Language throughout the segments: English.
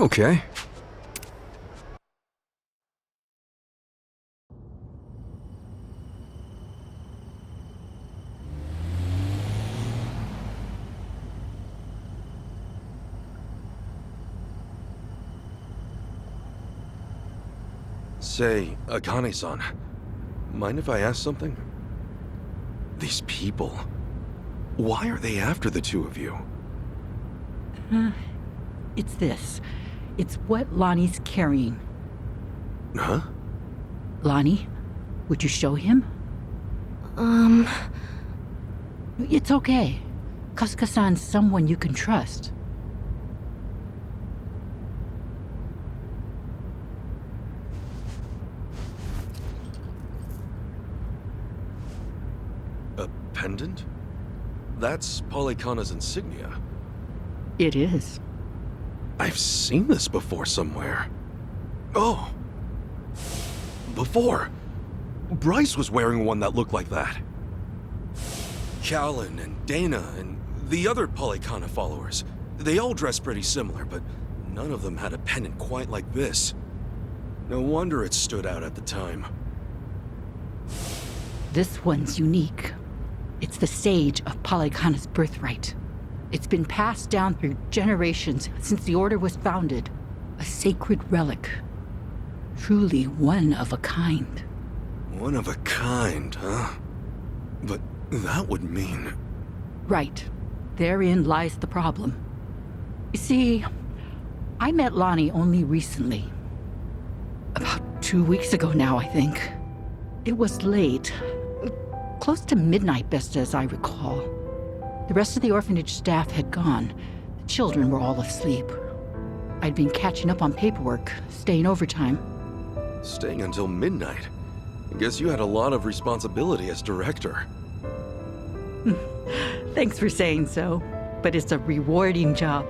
Okay. Say, Akane-san, mind if I ask something? These people, why are they after the two of you? It's this. It's what Lani's carrying. Huh? Lani, would you show him? It's okay. Kasuka-san's someone you can trust. A pendant? That's Polykhana's insignia. It is. I've seen this before somewhere. Oh! Before! Bryce was wearing one that looked like that. Callan and Dana and the other Polykhana followers, they all dressed pretty similar, but none of them had a pendant quite like this. No wonder it stood out at the time. This one's unique. It's the sage of Polykhana's birthright. It's been passed down through generations since the Order was founded. A sacred relic. Truly one of a kind. One of a kind, huh? But that would mean... Right. Therein lies the problem. You see, I met Lani only recently. About 2 weeks ago now, I think. It was late. Close to midnight, best as I recall. The rest of the orphanage staff had gone. The children were all asleep. I'd been catching up on paperwork, staying overtime. Staying until midnight? I guess you had a lot of responsibility as director. Thanks for saying so, but it's a rewarding job.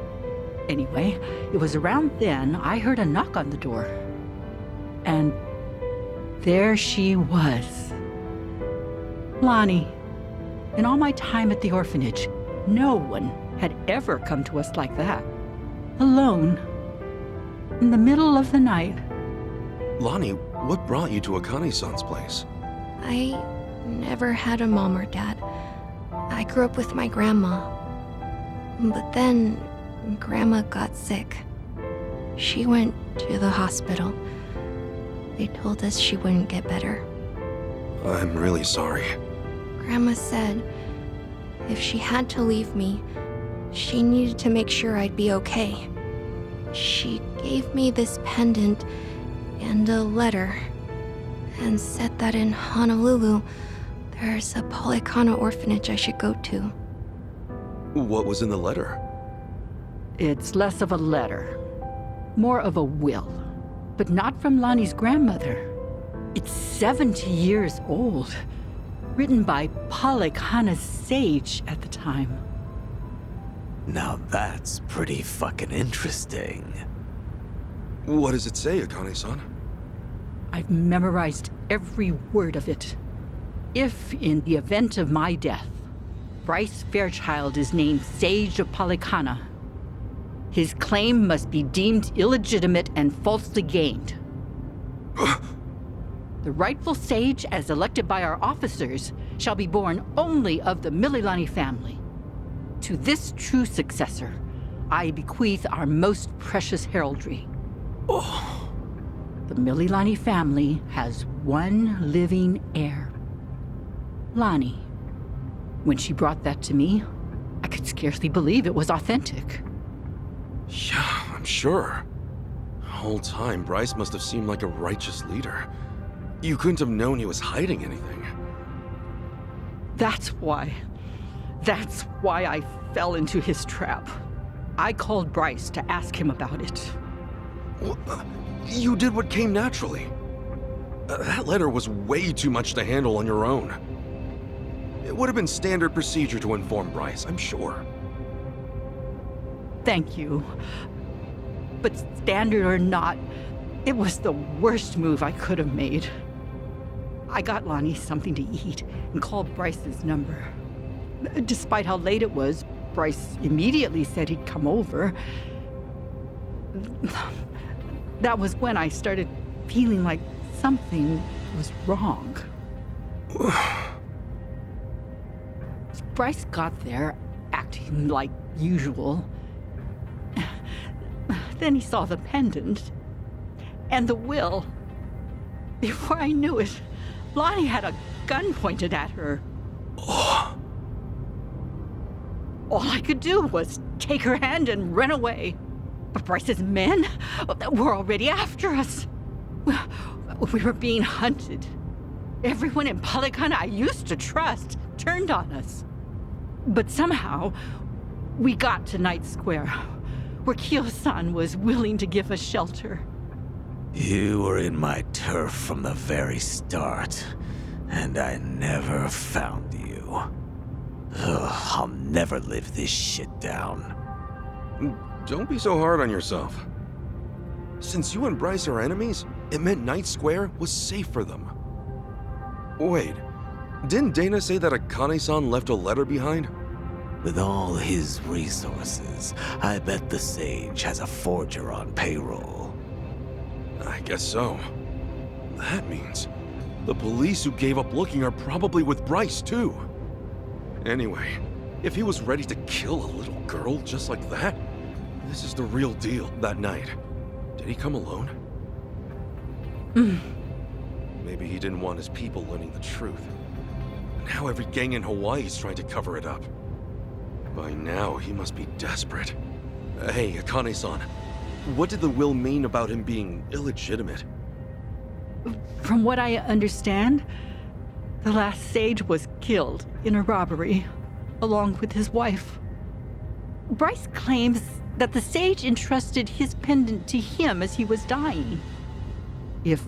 Anyway, it was around then I heard a knock on the door. And there she was. Lani. In all my time at the orphanage, no one had ever come to us like that. Alone. In the middle of the night. Lani, what brought you to Akane-san's place? I never had a mom or dad. I grew up with my grandma. But then, Grandma got sick. She went to the hospital. They told us she wouldn't get better. I'm really sorry. Grandma said if she had to leave me, she needed to make sure I'd be okay. She gave me this pendant and a letter, and said that in Honolulu, there's a Polykhana orphanage I should go to. What was in the letter? It's less of a letter, more of a will, but not from Lani's grandmother. It's 70 years old, written by Polykhana's sage at the time. Now that's pretty fucking interesting. What does it say, Akane-san? I've memorized every word of it. If, in the event of my death, Bryce Fairchild is named Sage of Polykhana, his claim must be deemed illegitimate and falsely gained. The rightful sage, as elected by our officers, shall be born only of the Mililani family. To this true successor, I bequeath our most precious heraldry. Oh. The Mililani family has one living heir. Lani. When she brought that to me, I could scarcely believe it was authentic. Yeah, I'm sure. The whole time, Bryce must have seemed like a righteous leader. You couldn't have known he was hiding anything. That's why I fell into his trap. I called Bryce to ask him about it. Well, you did what came naturally. That letter was way too much to handle on your own. It would have been standard procedure to inform Bryce, I'm sure. Thank you. But standard or not, it was the worst move I could have made. I got Lani something to eat and called Bryce's number. Despite how late it was, Bryce immediately said he'd come over. That was when I started feeling like something was wrong. Bryce got there, acting like usual. Then he saw the pendant and the will. Before I knew it, Lani had a gun pointed at her. All I could do was take her hand and run away. But Bryce's men were already after us. We were being hunted. Everyone in Polycana I used to trust turned on us. But somehow, we got to Night Square, where Kyo-san was willing to give us shelter. You were in my turf from the very start, and I never found you. Ugh, I'll never live this shit down. Don't be so hard on yourself. Since you and Bryce are enemies, it meant Night Square was safe for them. Wait, didn't Dana say that Akane-san left a letter behind? With all his resources, I bet the Sage has a forger on payroll. I guess so. That means the police who gave up looking are probably with Bryce, too. Anyway, if he was ready to kill a little girl just like that, this is the real deal. That night, did he come alone? Maybe he didn't want his people learning the truth. Now every gang in Hawaii is trying to cover it up. By now, he must be desperate. Hey, Akane-san, what did the will mean about him being illegitimate? From what I understand, the last Sage was killed in a robbery, along with his wife. Bryce claims that the Sage entrusted his pendant to him as he was dying. If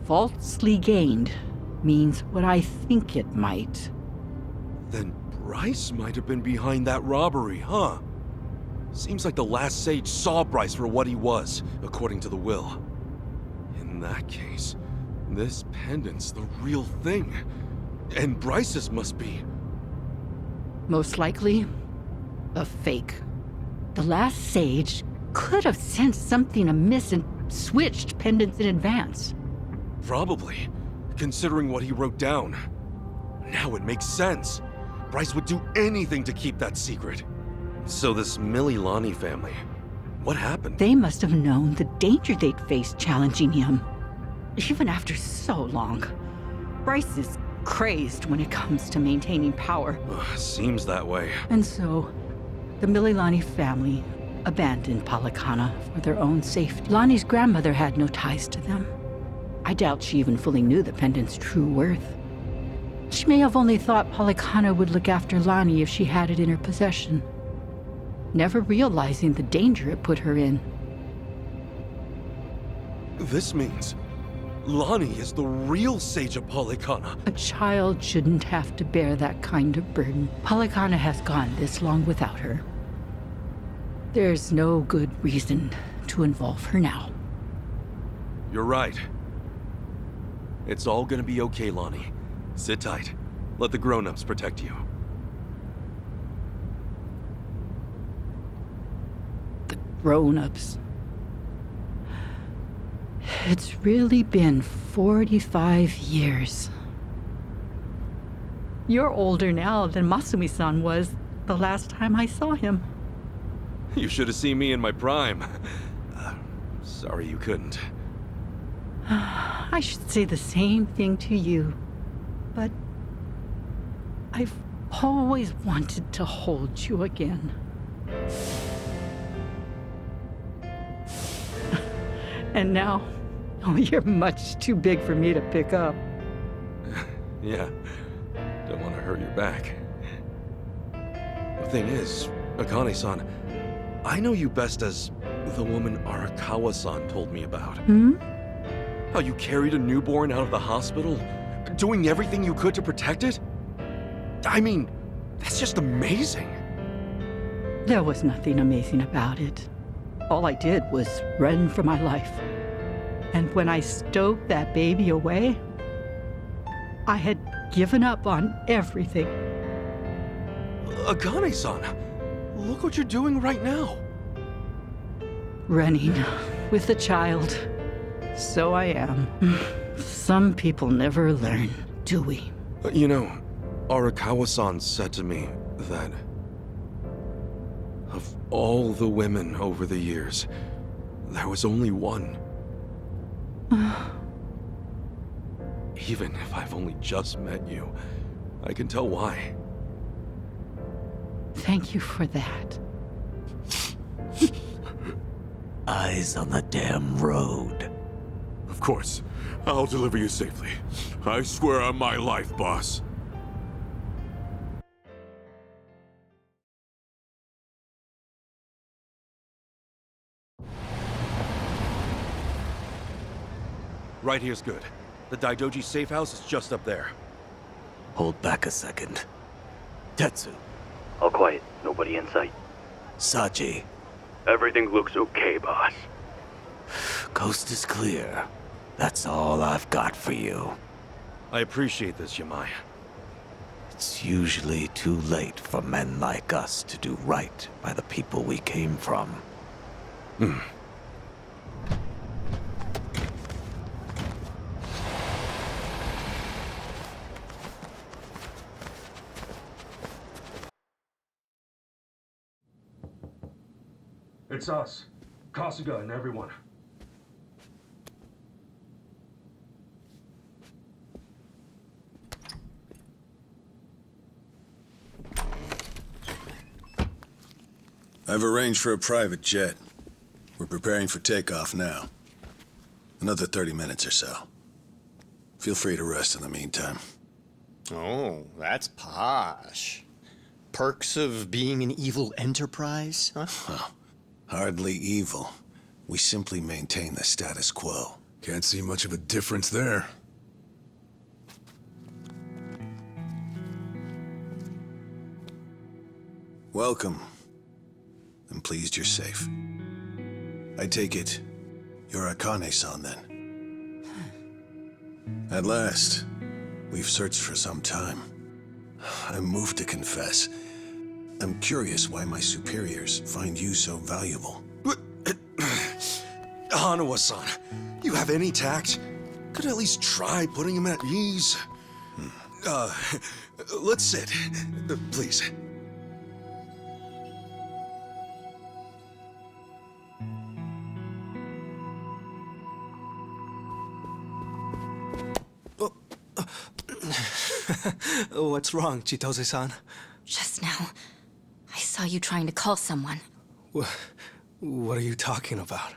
falsely gained means what I think it might. Then Bryce might have been behind that robbery, huh? Seems like the last Sage saw Bryce for what he was, according to the will. In that case, this pendant's the real thing. And Bryce's must be... Most likely, a fake. The last Sage could have sensed something amiss and switched pendants in advance. Probably, considering what he wrote down. Now it makes sense. Bryce would do anything to keep that secret. So this Lani family, what happened? They must have known the danger they'd face challenging him. Even after so long, Bryce is crazed when it comes to maintaining power. Seems that way. And so, the Lani family abandoned Polycana for their own safety. Lani's grandmother had no ties to them. I doubt she even fully knew the pendant's true worth. She may have only thought Polycana would look after Lani if she had it in her possession, never realizing the danger it put her in. This means Lani is the real Sage of Polycana. A child shouldn't have to bear that kind of burden. Polycana has gone this long without her. There's no good reason to involve her now. You're right. It's all gonna be okay, Lani. Sit tight. Let the grown-ups protect you. The grown-ups. It's really been 45 years. You're older now than Masumi-san was the last time I saw him. You should have seen me in my prime. Sorry you couldn't. I should say the same thing to you, but I've always wanted to hold you again. And now, oh, you're much too big for me to pick up. Yeah, don't want to hurt your back. The thing is, Akane-san, I know you best as the woman Arakawa-san told me about. How you carried a newborn out of the hospital, doing everything you could to protect it? I mean, that's just amazing. There was nothing amazing about it. All I did was run for my life. And when I stowed that baby away, I had given up on everything. Akane-san, look what you're doing right now. running with a child. So I am. Some people never learn, do we? You know, Arakawa-san said to me that of all the women over the years, there was only one. Even if I've only just met you, I can tell why. Thank you for that. Eyes on the damn road. Of course. I'll deliver you safely. I swear on my life, boss. Right here's good. The Daidoji safe house is just up there. Hold back a second. Tetsu. All quiet. Nobody in sight. Saji. Everything looks okay, boss. Coast is clear. That's all I've got for you. I appreciate this, Yamai. It's usually too late for men like us to do right by the people we came from. It's us. Kasuga and everyone. I've arranged for a private jet. We're preparing for takeoff now. Another 30 minutes or so. Feel free to rest in the meantime. Oh, that's posh. Perks of being an evil enterprise, huh? Huh. Hardly evil. We simply maintain the status quo. Can't see much of a difference there. Welcome. I'm pleased you're safe. I take it you're Akane-san then. At last, we've searched for some time. I'm moved to confess. I'm curious why my superiors find you so valuable. Hanawa-san, you have any tact? Could at least try putting him at ease. Let's sit. Please. What's wrong, Chitose-san? Just now, I saw you trying to call someone. What are you talking about?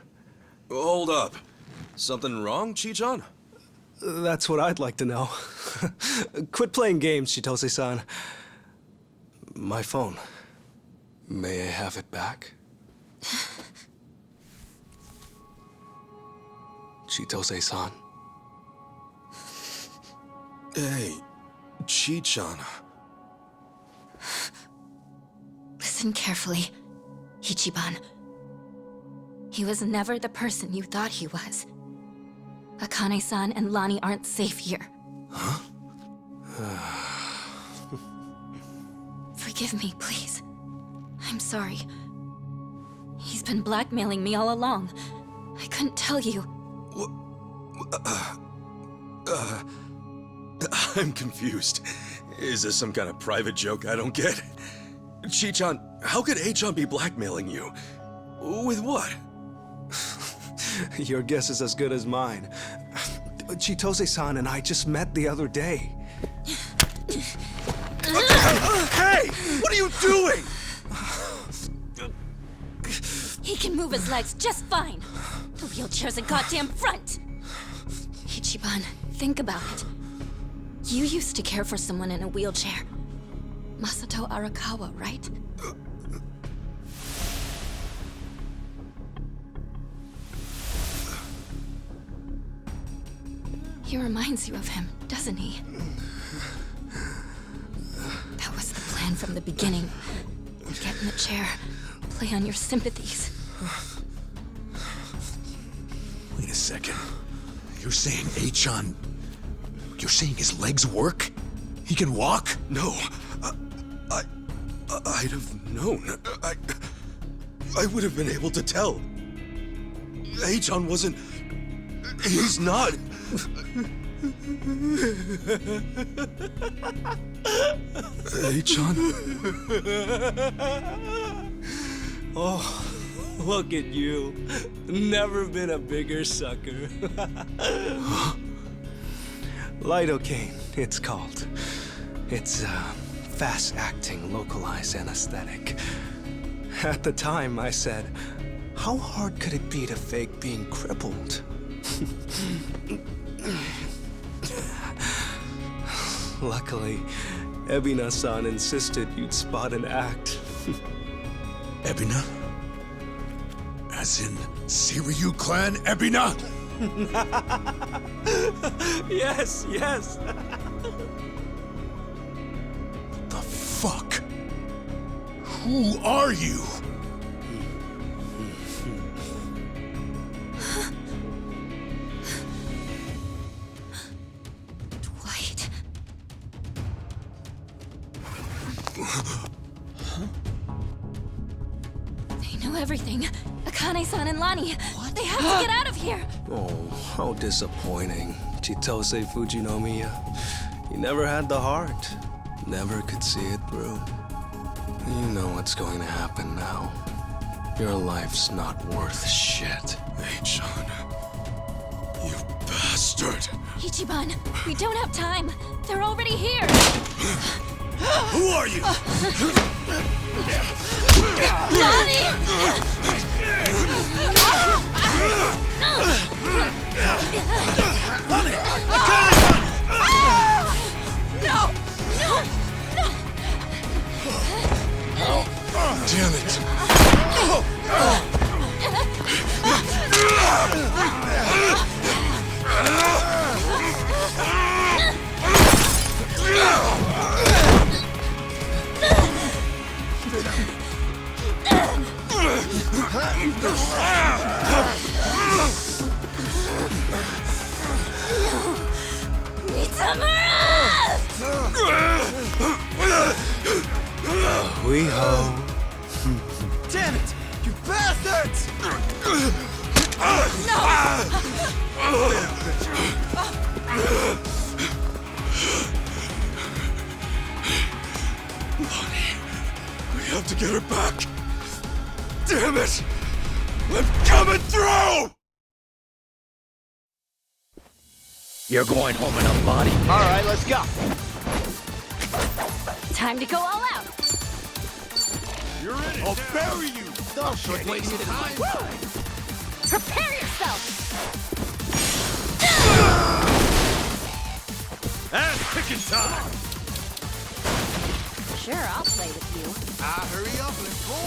Hold up. Something wrong, Chi-chan? That's what I'd like to know. Quit playing games, Chitose-san. My phone. May I have it back? Chitose-san. Hey, Chi-chan. Listen carefully, Ichiban. He was never the person you thought he was. Akane-san and Lani aren't safe here. Huh? Forgive me, please. I'm sorry. He's been blackmailing me all along. I couldn't tell you. I'm confused. Is this some kind of private joke I don't get? Chi-chan, how could Eiji be blackmailing you? With what? Your guess is as good as mine. Chitose-san and I just met the other day. Hey! What are you doing? He can move his legs just fine. The wheelchair's a goddamn front. Ichiban, think about it. You used to care for someone in a wheelchair. Masato Arakawa, right? He reminds you of him, doesn't he? That was the plan from the beginning. Get in the chair, play on your sympathies. Wait a second. You're saying Eichan... You're saying his legs work? He can walk? No. I'd have known. I would have been able to tell. Eiji wasn't... He's not... Eiji? Oh, look at you. Never been a bigger sucker. Lidocaine, it's called. It's a fast-acting, localized anesthetic. At the time, I said, how hard could it be to fake being crippled? Luckily, Ebina-san insisted you'd spot an act. Ebina? As in Seiryu clan Ebina? Yes, yes. The fuck? Who are you? Dwight. They know everything. Akane-san and Lani. What? They have to get out of here. Oh, how disappointing. Chitose Fujinomiya. He never had the heart. Never could see it through. You know what's going to happen now. Your life's not worth shit. Eiji, you bastard! Ichiban, we don't have time. They're already here. Who are you? Lani! No! No! Damn it! We ho. Damn it! You bastards! Lani, we have to get her back. Damn it! I'm coming through! You're going home in a body. All right, let's go. Time to go all out. You're in it. I'll bury you. Don't waste it time. Prepare yourself. Ass kicking time. Sure, I'll play with you. Hurry up, let's go.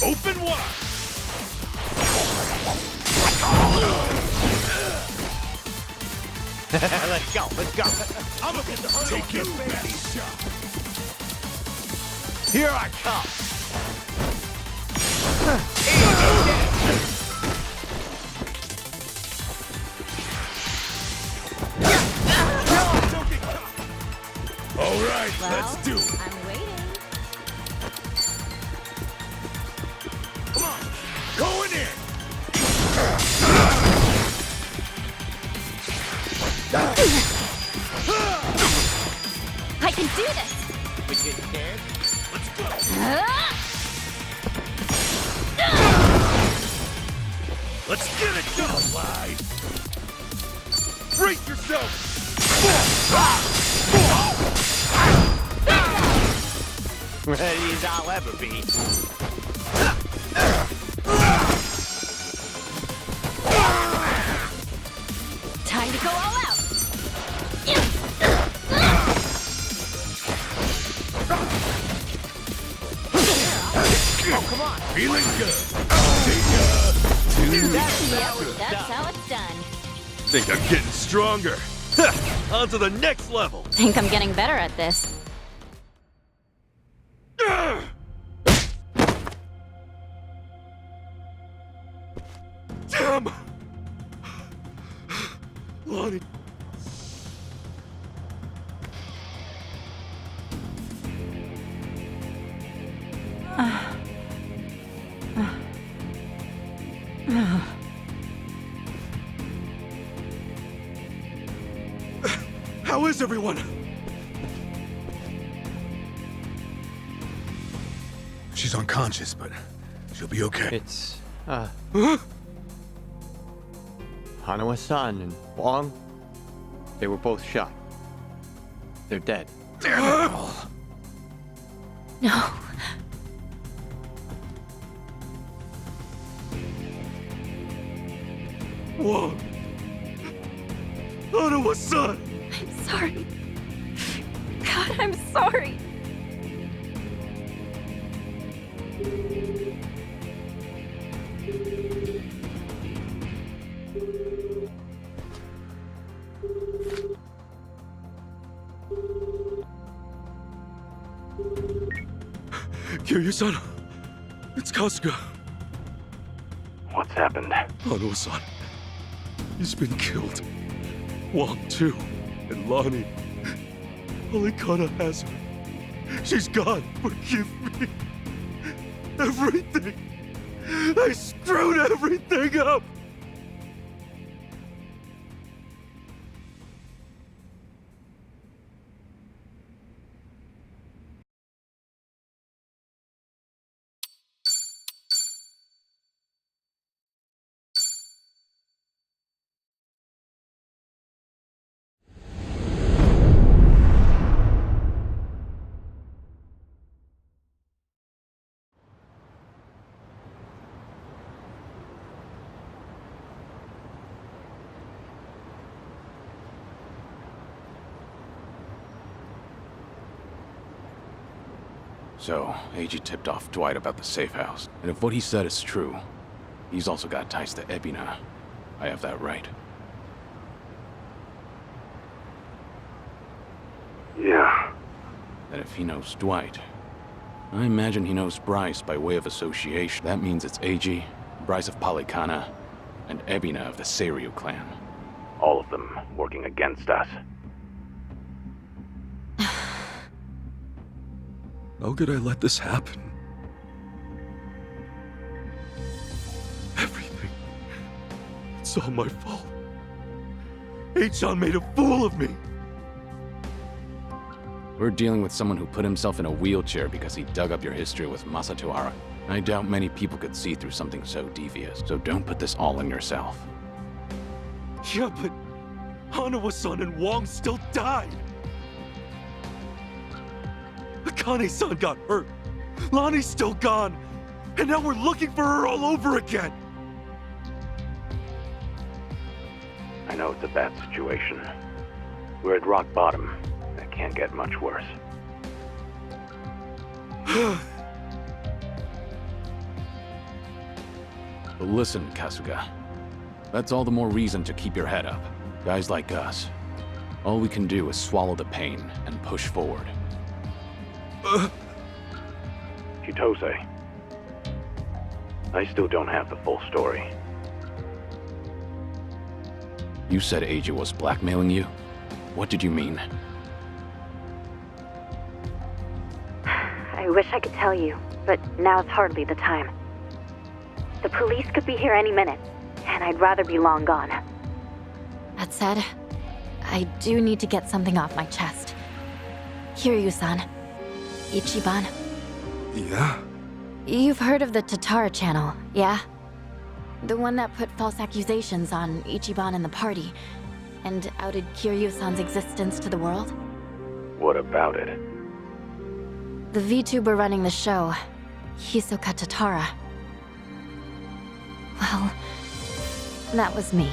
Open wide. Let's go, let's go. I'm gonna get the hurt. Take your best shot. Here I come. All right, Well, let's do it. I'm waiting. Come on, going in. I can do this. We get scared. Let's go. Let's get it done, live. Brace yourself. Ready as I'll ever be. Time to go all out. Oh, come on. Feeling good. That's how it's done. Think I'm getting stronger. On to the next level. Think I'm getting better at this. Damn! Lani. is everyone? She's unconscious, but she'll be okay. It's, Hanawa-san and Wong, they were both shot. They're dead. Damn it all. No. Whoa! Hanawa-san! I'm sorry. God, I'm sorry. Kiryu-san, it's Kasuga. What's happened? Hanawa-san, he's been killed. Wong too, and Lani. Alikana has her. She's gone. Forgive me. Everything. I screwed everything up. So, Eiji tipped off Dwight about the safe house. And if what he said is true, he's also got ties to Ebina. I have that right. Yeah. And if he knows Dwight, I imagine he knows Bryce by way of association. That means it's Eiji, Bryce of Polycana, and Ebina of the Seiryu clan. All of them working against us. How could I let this happen? Everything. It's all my fault. Eiji made a fool of me. We're dealing with someone who put himself in a wheelchair because he dug up your history with Masatohara. I doubt many people could see through something so devious, so don't put this all on yourself. Yeah, but Hanawa-san and Wong still died. Akane-san got hurt. Lani's still gone. And now we're looking for her all over again. I know it's a bad situation. We're at rock bottom. It can't get much worse. But listen, Kasuga. That's all the more reason to keep your head up. Guys like us, all we can do is swallow the pain and push forward. Chitose. I still don't have the full story. You said Eiji was blackmailing you? What did you mean? I wish I could tell you, but now's hardly the time. The police could be here any minute, and I'd rather be long gone. That said, I do need to get something off my chest. Kiryu-san. Ichiban. Yeah? You've heard of the Tatara channel, yeah? The one that put false accusations on Ichiban and the party, and outed Kiryu-san's existence to the world? What about it? The VTuber running the show, Hisoka Tatara. Well, that was me.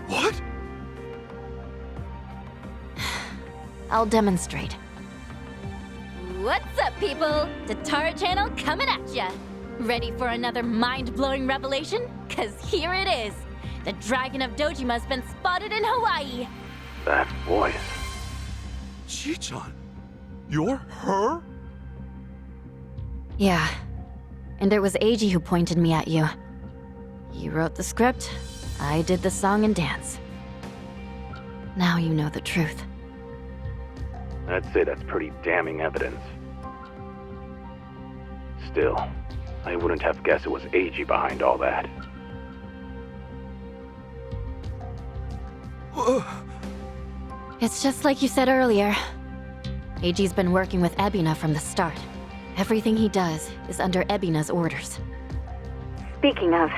What? I'll demonstrate. What's up, people? Tatara channel coming at ya! Ready for another mind-blowing revelation? Cause here it is! The Dragon of Dojima's been spotted in Hawaii! That voice. Chi-chan, you're her? Yeah. And it was Eiji who pointed me at you. You wrote the script, I did the song and dance. Now you know the truth. I'd say that's pretty damning evidence. Still, I wouldn't have guessed it was Eiji behind all that. It's just like you said earlier. Eiji's been working with Ebina from the start. Everything he does is under Ebina's orders. Speaking of,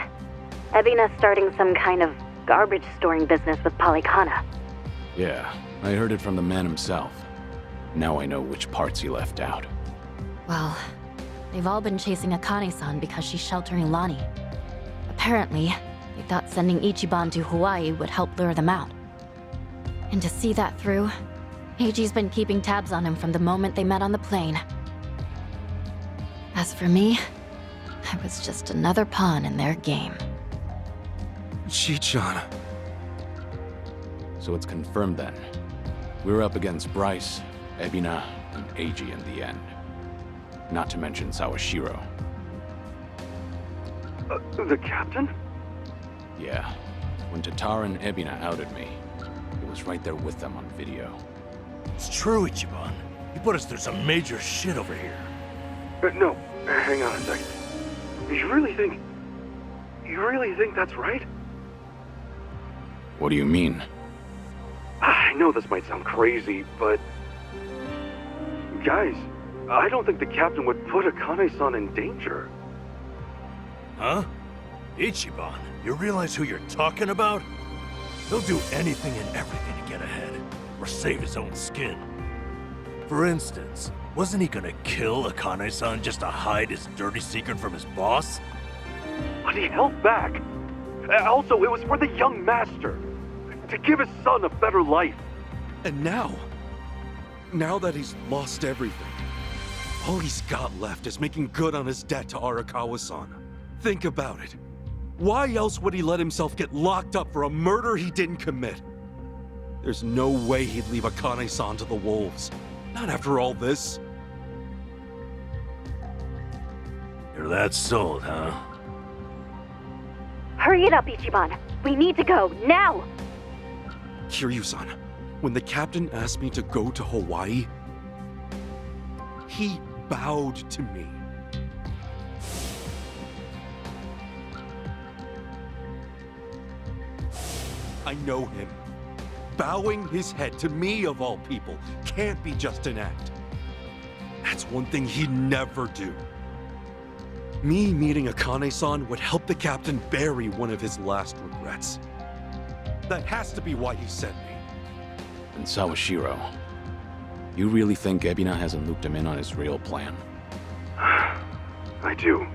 Ebina's starting some kind of garbage storing business with Polycana. Yeah, I heard it from the man himself. Now I know which parts he left out. Well, they've all been chasing Akane-san because she's sheltering Lani. Apparently, they thought sending Ichiban to Hawaii would help lure them out. And to see that through, Eiji's been keeping tabs on him from the moment they met on the plane. As for me, I was just another pawn in their game. Chi-chan. So it's confirmed then. We're up against Bryce, Ebina, and Eiji in the end. Not to mention Sawashiro. The captain? Yeah. When Tatara and Ebina outed me, it was right there with them on video. It's true, Ichiban. You put us through some major shit over here. No, hang on a second. You really think that's right? What do you mean? I know this might sound crazy, but... Guys, I don't think the captain would put Akane-san in danger. Huh? Ichiban, you realize who you're talking about? He'll do anything and everything to get ahead, or save his own skin. For instance, wasn't he gonna kill Akane-san just to hide his dirty secret from his boss? But he held back. Also, it was for the young master. To give his son a better life. And now that he's lost everything, all he's got left is making good on his debt to Arakawa-san. Think about it. Why else would he let himself get locked up for a murder he didn't commit? There's no way he'd leave Akane-san to the wolves. Not after all this. You're that sold, huh? Hurry it up, Ichiban. We need to go, now! Kiryu-san, when the captain asked me to go to Hawaii, he bowed to me. I know him. Bowing his head to me, of all people, can't be just an act. That's one thing he'd never do. Me meeting Akane-san would help the captain bury one of his last regrets. That has to be why he sent me. And Sawashiro, you really think Ebina hasn't looped him in on his real plan? I do.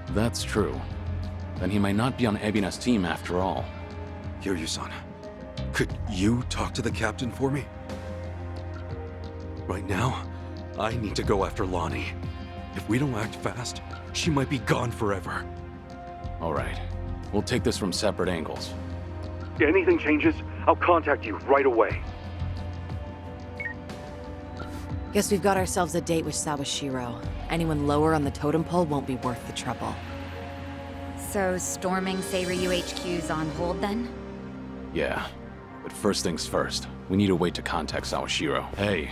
That's true. Then he might not be on Ebina's team after all. Kiryu-san, could you talk to the captain for me? Right now, I need to go after Lani. If we don't act fast, she might be gone forever. All right. We'll take this from separate angles. Anything changes, I'll contact you right away. Guess we've got ourselves a date with Sawashiro. Anyone lower on the totem pole won't be worth the trouble. So storming Seiryu HQ's on hold then? Yeah. But first things first, we need a way to contact Sawashiro. Hey,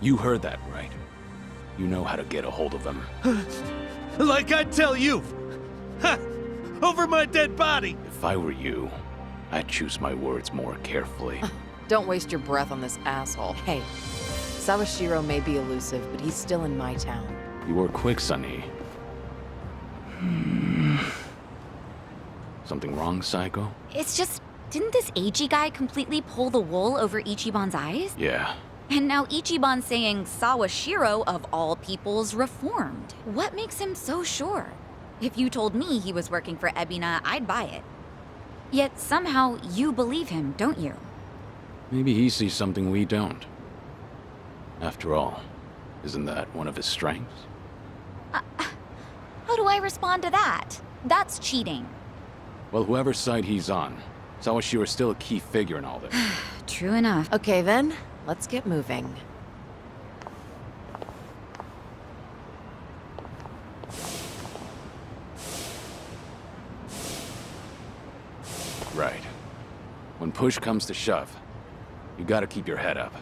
you heard that right. You know how to get a hold of him. Like I tell you! Ha! Over my dead body! If I were you, I'd choose my words more carefully. Don't waste your breath on this asshole. Hey, Sawashiro may be elusive, but he's still in my town. You were quick, Sonny. Something wrong, Psycho? It's just, didn't this Eiji guy completely pull the wool over Ichiban's eyes? Yeah. And now Ichiban's saying Sawashiro, of all people's, reformed. What makes him so sure? If you told me he was working for Ebina, I'd buy it. Yet somehow you believe him, don't you? Maybe he sees something we don't. After all, isn't that one of his strengths? How do I respond to that? That's cheating. Well, whoever's side he's on, Sawashiro's still a key figure in all this. True enough. Okay then, let's get moving. Right. When push comes to shove, you gotta keep your head up.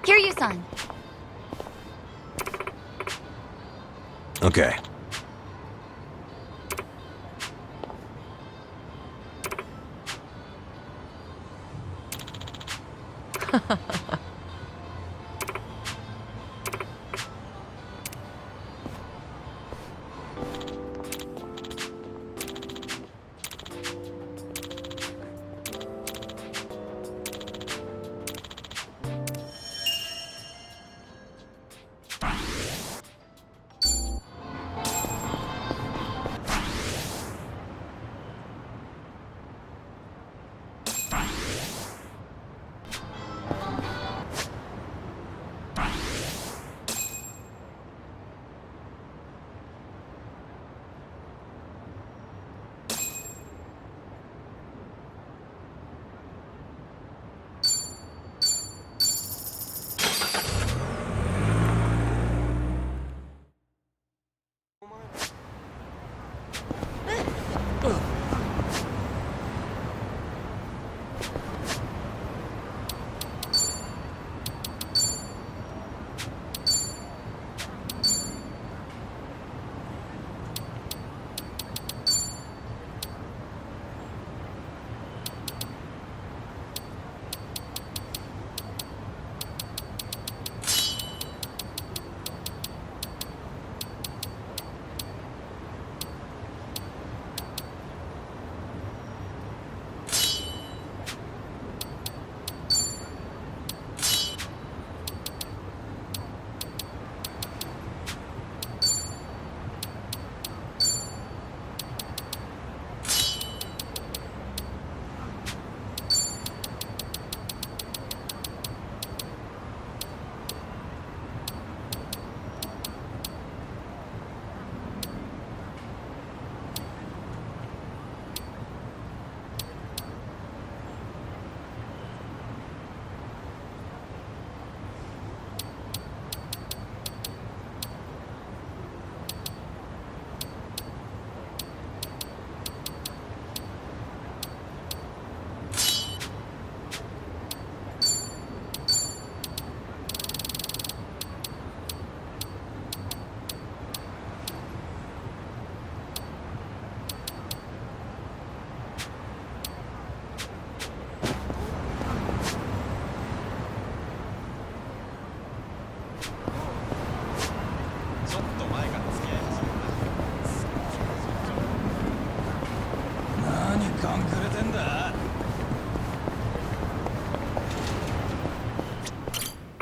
Kiryu-san. Okay.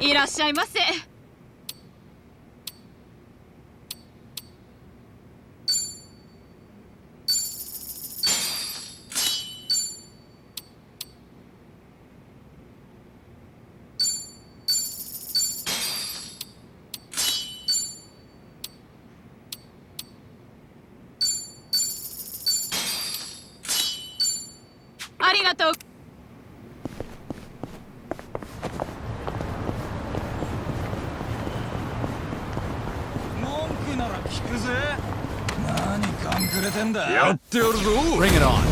いらっしゃいませ。ありがとう。やってやるぞ。Bring it on.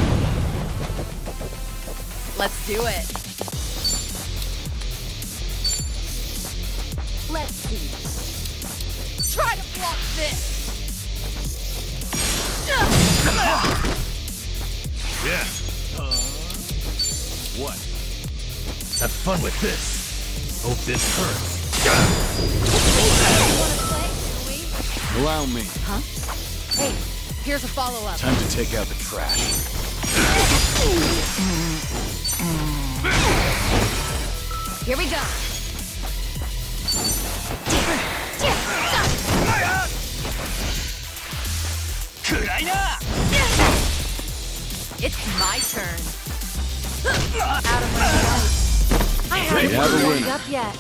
Let's do it. Let's see. Try to block this. Yeah. What? Have fun with this. Hope this hurts. Allow me. Huh? Hey, here's a follow-up. Time to take out the trash. Here we go. It's my turn. Out of my sight. I haven't warmed up yet.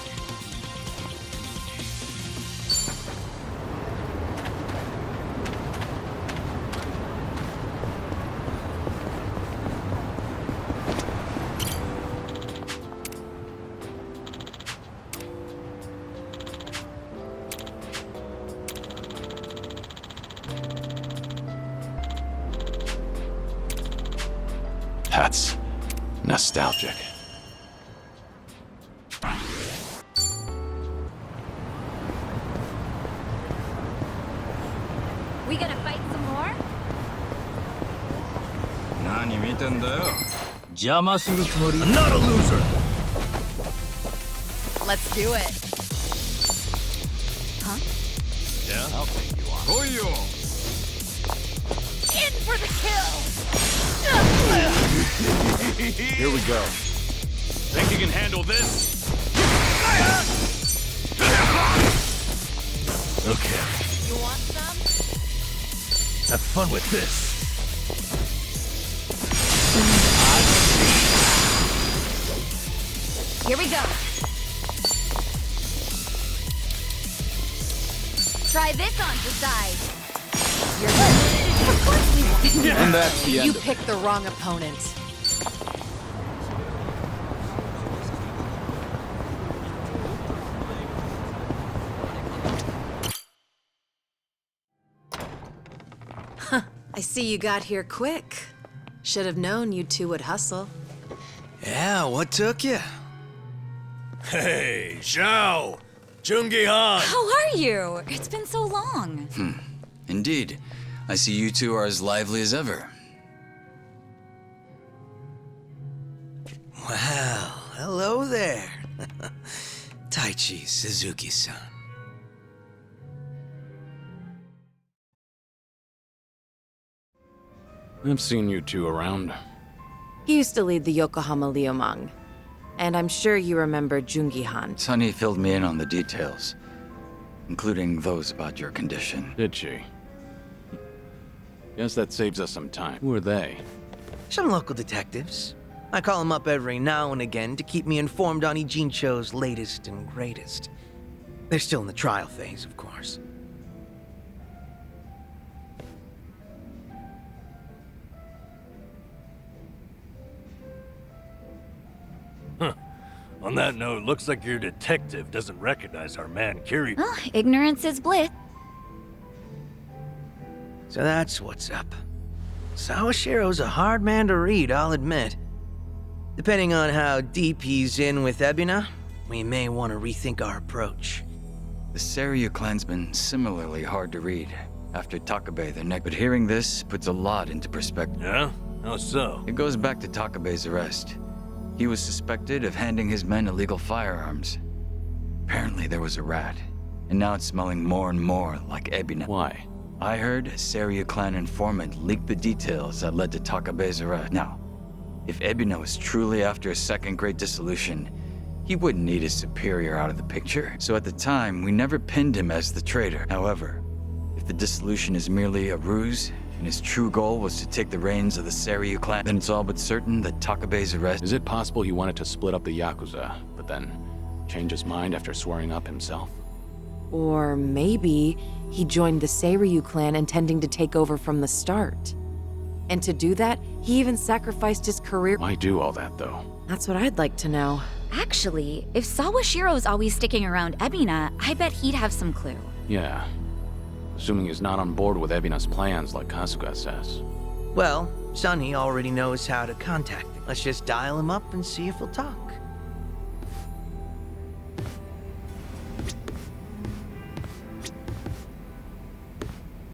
That's nostalgic. We gonna fight some more? 何見てんだよ。邪魔するつもり。 I'm not a loser. Let's do it. Huh? Yeah? I'll take you on. In for the kill! Here we go. Think you can handle this? Okay. You want some? Have fun with this. Here we go. Try this on the side. You're good. Of course we won. And that's the end You of it. picked the wrong opponent. I see you got here quick. Should have known you two would hustle. Yeah, what took you? Hey, Zhao! Jungi-han! How are you? It's been so long. Indeed. I see you two are as lively as ever. Well, hello there. Taichi Suzuki-san. I've seen you two around. He used to lead the Yokohama Liumang. And I'm sure you remember Jungi-han. Sunny filled me in on the details, including those about your condition. Did she? Guess that saves us some time. Who are they? Some local detectives. I call them up every now and again to keep me informed on Ijincho's latest and greatest. They're still in the trial phase, of course. On that note, looks like your detective doesn't recognize our man Kiri. Well, ignorance is bliss. So that's what's up. Sawashiro's a hard man to read, I'll admit. Depending on how deep he's in with Ebina, we may want to rethink our approach. The Seiryu clansman similarly hard to read. After Takabe, their neck. But hearing this puts a lot into perspective. Yeah? How so? It goes back to Takabe's arrest. He was suspected of handing his men illegal firearms. Apparently there was a rat, and now it's smelling more and more like Ebina. Why? I heard a Seiryu clan informant leaked the details that led to Takabe's arrest. Now, if Ebina was truly after a second great dissolution, he wouldn't need his superior out of the picture. So at the time, we never pinned him as the traitor. However, if the dissolution is merely a ruse, and his true goal was to take the reins of the Seiryu clan, then it's all but certain that Takabe's arrest— Is it possible he wanted to split up the Yakuza, but then change his mind after swearing up himself? Or maybe he joined the Seiryu clan intending to take over from the start. And to do that, he even sacrificed his career. Why do all that, though? That's what I'd like to know. Actually, if Sawashiro's always sticking around Ebina, I bet he'd have some clue. Yeah. Assuming he's not on board with Ebina's plans like Kasuga says. Well, Sunny already knows how to contact him. Let's just dial him up and see if he'll talk.